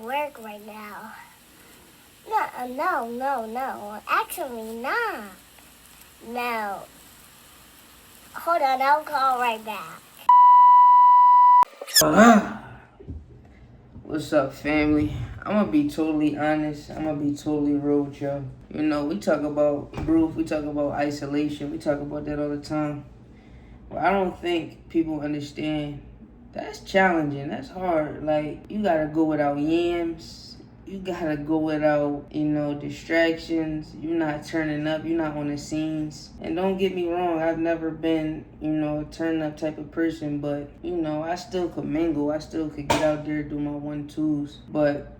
work right now. No. Actually, not. No. Hold on, I'll call right back. What's up, family? I'm gonna be totally honest. I'm gonna be totally real with y'all. You know, we talk about growth, we talk about isolation, we talk about that all the time. But I don't think people understand that's challenging. That's hard. Like, you gotta go without yams. You gotta go without, distractions. You're not turning up. You're not on the scenes. And don't get me wrong, I've never been, a turn up type of person. But, I still could mingle. I still could get out there, do my 1-2s. But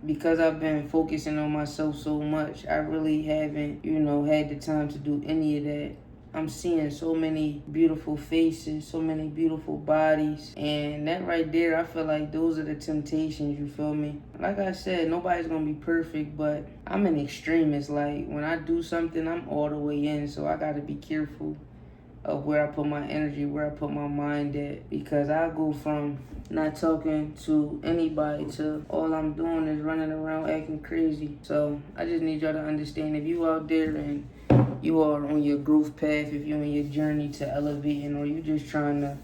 because I've been focusing on myself so much, I really haven't, had the time to do any of that. I'm seeing so many beautiful faces, so many beautiful bodies. And that right there, I feel like those are the temptations, you feel me? Like I said, nobody's gonna be perfect, but I'm an extremist. Like, when I do something, I'm all the way in. So I gotta be careful of where I put my energy, where I put my mind at. Because I go from not talking to anybody to all I'm doing is running around acting crazy. So I just need y'all to understand, if you out there and you are on your growth path, if you're on your journey to elevating, or you just trying to,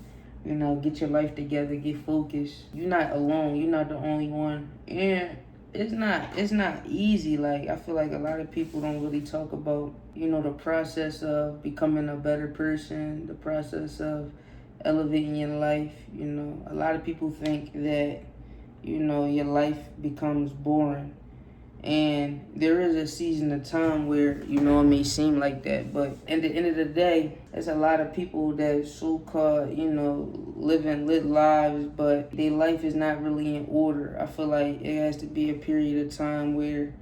get your life together, get focused, you're not alone. You're not the only one. And it's not easy. Like, I feel like a lot of people don't really talk about, the process of becoming a better person, the process of elevating your life. A lot of people think that, your life becomes boring. And there is a season of time where, it may seem like that. But at the end of the day, there's a lot of people that so-called, living lit lives, but their life is not really in order. I feel like it has to be a period of time where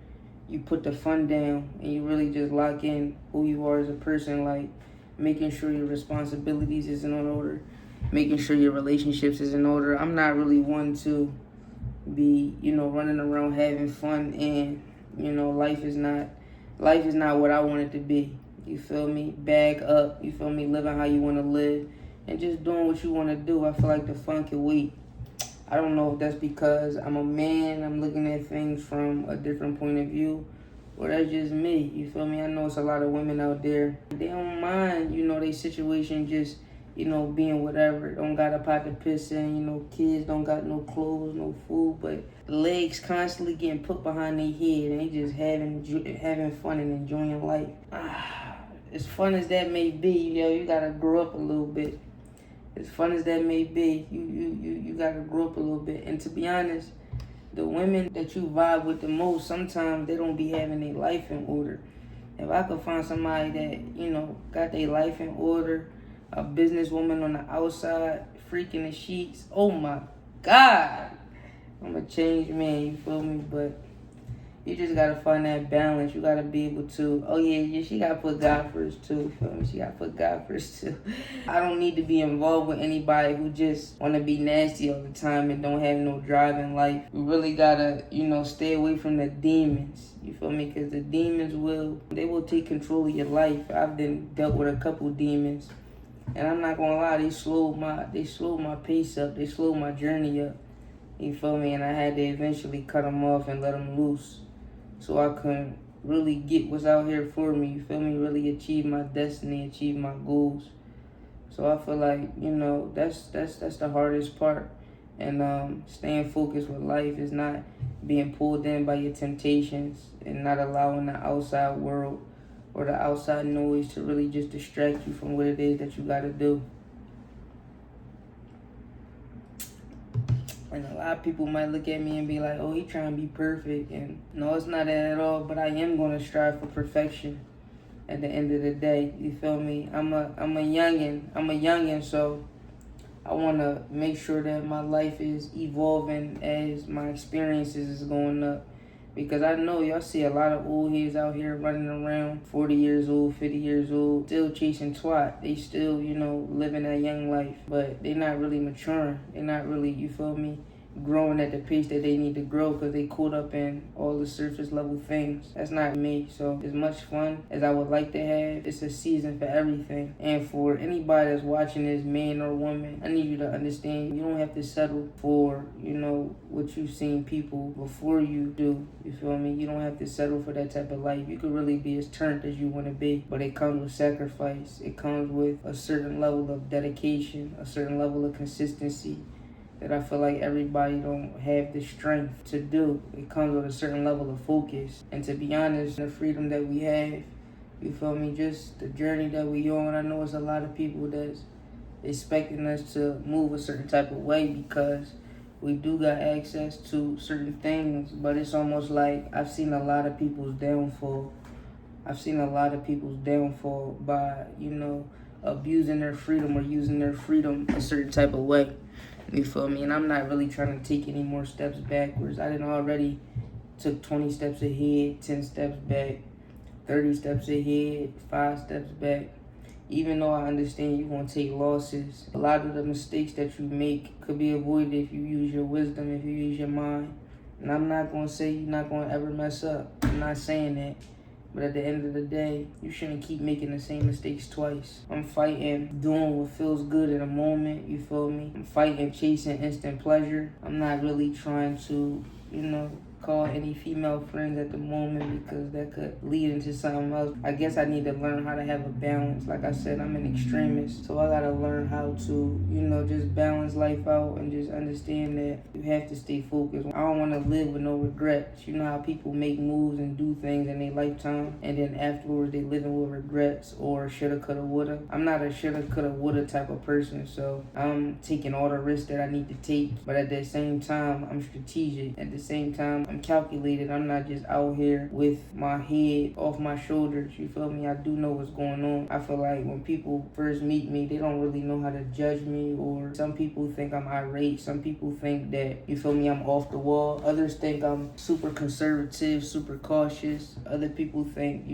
you put the fun down and you really just lock in who you are as a person, like making sure your responsibilities is in order, making sure your relationships is in order. I'm not really one to be, running around having fun, and, life is not what I want it to be. You feel me? Bag up, you feel me? Living how you want to live and just doing what you want to do. I feel like the fun can wait. I don't know if that's because I'm a man, I'm looking at things from a different point of view, or that's just me. You feel me? I know it's a lot of women out there, they don't mind, their situation just, being whatever. Don't got a pot to piss in, kids don't got no clothes, no food, but legs constantly getting put behind their head and they just having fun and enjoying life. As fun as that may be, you gotta grow up a little bit. As fun as that may be, you gotta grow up a little bit. And to be honest, the women that you vibe with the most, sometimes they don't be having their life in order. If I could find somebody that, got their life in order, a businesswoman on the outside, freaking the sheets, oh my God, I'm a changed man, you feel me? But you just gotta find that balance. You gotta be able to, she gotta put God first too, you feel me? She gotta put God first too. I don't need to be involved with anybody who just wanna be nasty all the time and don't have no drive in life. You really gotta, stay away from the demons, you feel me? Because the demons they will take control of your life. I've been dealt with a couple demons. And I'm not gonna lie, they slowed my pace up. They slowed my journey up. You feel me? And I had to eventually cut them off and let them loose, so I could really get what's out here for me. You feel me? Really achieve my destiny, achieve my goals. So I feel like, that's the hardest part. And staying focused with life is not being pulled in by your temptations and not allowing the outside world or the outside noise to really just distract you from what it is that you gotta do. And a lot of people might look at me and be like, oh, he trying to be perfect. And no, it's not that at all, but I am gonna strive for perfection at the end of the day. You feel me? I'm a youngin', so I wanna make sure that my life is evolving as my experiences is going up. Because I know y'all see a lot of old heads out here running around, 40 years old, 50 years old, still chasing twat. They still, living that young life, but they not really maturing. They not really, you feel me, growing at the pace that they need to grow because they caught up in all the surface level things. That's not me. So as much fun as I would like to have, it's a season for everything. And for anybody that's watching this, man or woman, I need you to understand you don't have to settle for, what you've seen people before you do. You feel me? You don't have to settle for that type of life. You could really be as turned as you want to be, but it comes with sacrifice. It comes with a certain level of dedication, a certain level of consistency that I feel like everybody don't have the strength to do. It comes with a certain level of focus. And to be honest, the freedom that we have, you feel me, just the journey that we on, I know it's a lot of people that's expecting us to move a certain type of way because we do got access to certain things, but it's almost like I've seen a lot of people's downfall. I've seen a lot of people's downfall by, abusing their freedom or using their freedom a certain type of way. You feel me? And I'm not really trying to take any more steps backwards. I didn't already took 20 steps ahead, 10 steps back, 30 steps ahead, 5 steps back. Even though I understand you're going to take losses, a lot of the mistakes that you make could be avoided if you use your wisdom, if you use your mind. And I'm not going to say you're not going to ever mess up. I'm not saying that. But at the end of the day, you shouldn't keep making the same mistakes twice. I'm fighting doing what feels good in a moment, you feel me? I'm fighting chasing instant pleasure. I'm not really trying to, call any female friends at the moment because that could lead into something else. I guess I need to learn how to have a balance. Like I said, I'm an extremist, so I gotta learn how to, just balance life out and just understand that you have to stay focused. I don't want to live with no regrets. You know how people make moves and do things in their lifetime and then afterwards they living with regrets or shoulda, coulda, woulda. I'm not a shoulda, coulda, woulda type of person, so I'm taking all the risks that I need to take, but at the same time, I'm strategic. At the same time, I'm calculated. I'm not just out here with my head off my shoulders. You feel me? I do know what's going on. I feel like when people first meet me, they don't really know how to judge me, or some people think I'm irate. Some people think that, you feel me, I'm off the wall. Others think I'm super conservative, super cautious. Other people think,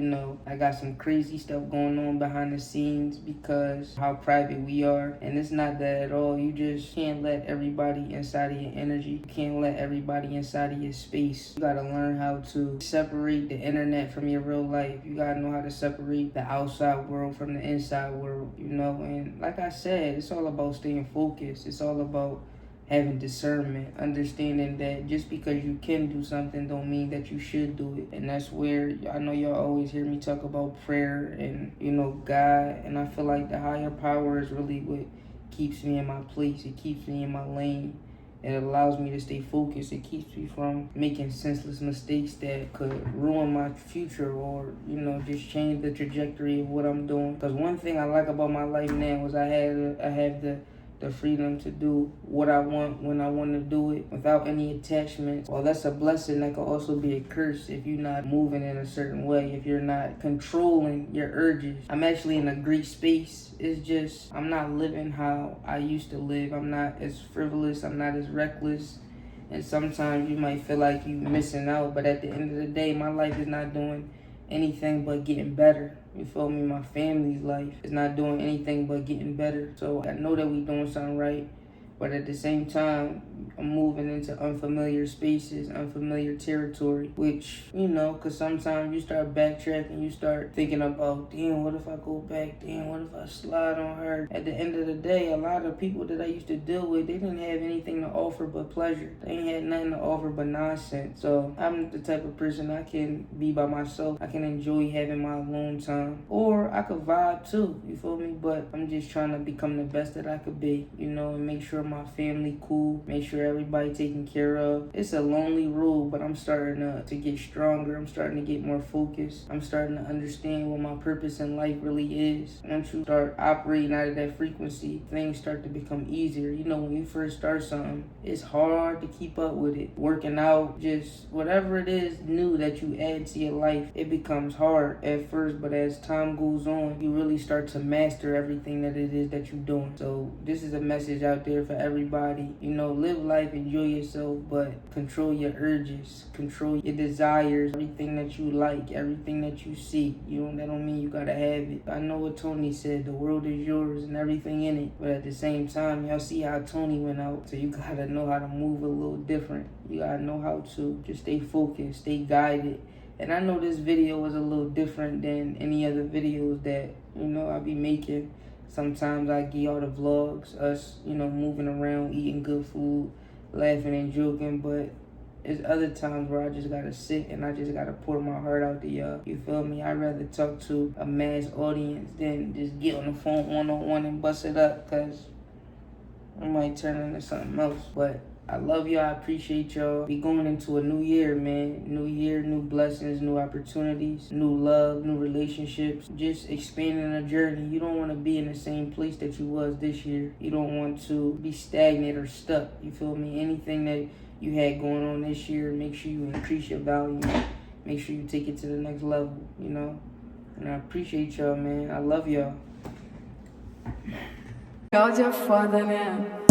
I got some crazy stuff going on behind the scenes because how private we are. And it's not that at all. You just can't let everybody inside of your energy. You can't let everybody inside of your space. You gotta learn how to separate the internet from your real life. You gotta know how to separate the outside world from the inside world, And like I said, it's all about staying focused. It's all about having discernment, understanding that just because you can do something don't mean that you should do it. And that's where I know y'all always hear me talk about prayer and, God. And I feel like the higher power is really what keeps me in my place. It keeps me in my lane. It allows me to stay focused. It keeps me from making senseless mistakes that could ruin my future or, just change the trajectory of what I'm doing. Because one thing I like about my life now is I have the freedom to do what I want when I want to do it without any attachments. Well, that's a blessing. That could also be a curse if you're not moving in a certain way, if you're not controlling your urges. I'm actually in a great space. It's just I'm not living how I used to live. I'm not as frivolous. I'm not as reckless. And sometimes you might feel like you're missing out, but at the end of the day, my life is not doing anything but getting better. You feel me? My family's life is not doing anything but getting better. So I know that we doing something right, but at the same time, I'm moving into unfamiliar spaces, unfamiliar territory, which, because sometimes you start backtracking, you start thinking about, damn, what if I go back? Damn, what if I slide on her? At the end of the day, a lot of people that I used to deal with, they didn't have anything to offer but pleasure. They ain't had nothing to offer but nonsense. So I'm the type of person I can be by myself. I can enjoy having my alone time. Or I could vibe too, you feel me? But I'm just trying to become the best that I could be, and make sure my family cool, make sure everybody taken care of. It's a lonely road, but I'm starting to get stronger. I'm starting to get more focused. I'm starting to understand what my purpose in life really is. Once you start operating out of that frequency, things start to become easier. When you first start something, it's hard to keep up with it. Working out, just whatever it is new that you add to your life, it becomes hard at first, but as time goes on, you really start to master everything that it is that you're doing. So this is a message out there for for everybody. You know, live life, enjoy yourself, but control your urges, control your desires, everything that you like, everything that you see. That don't mean you gotta have it. I know what Tony said, the world is yours and everything in it. But at the same time, y'all see how Tony went out. So you gotta know how to move a little different. You gotta know how to just stay focused, stay guided. And I know this video was a little different than any other videos that, I be making. Sometimes I give y'all the vlogs, us, moving around, eating good food, laughing and joking. But there's other times where I just gotta sit and I just gotta pour my heart out to y'all. You feel me? I'd rather talk to a mass audience than just get on the phone one-on-one and bust it up, because I might turn into something else. But I love y'all. I appreciate y'all. We going into a new year, man. New year, new blessings, new opportunities, new love, new relationships. Just expanding a journey. You don't want to be in the same place that you was this year. You don't want to be stagnant or stuck. You feel me? Anything that you had going on this year, make sure you increase your value. Make sure you take it to the next level, And I appreciate y'all, man. I love y'all. God, you're father, man.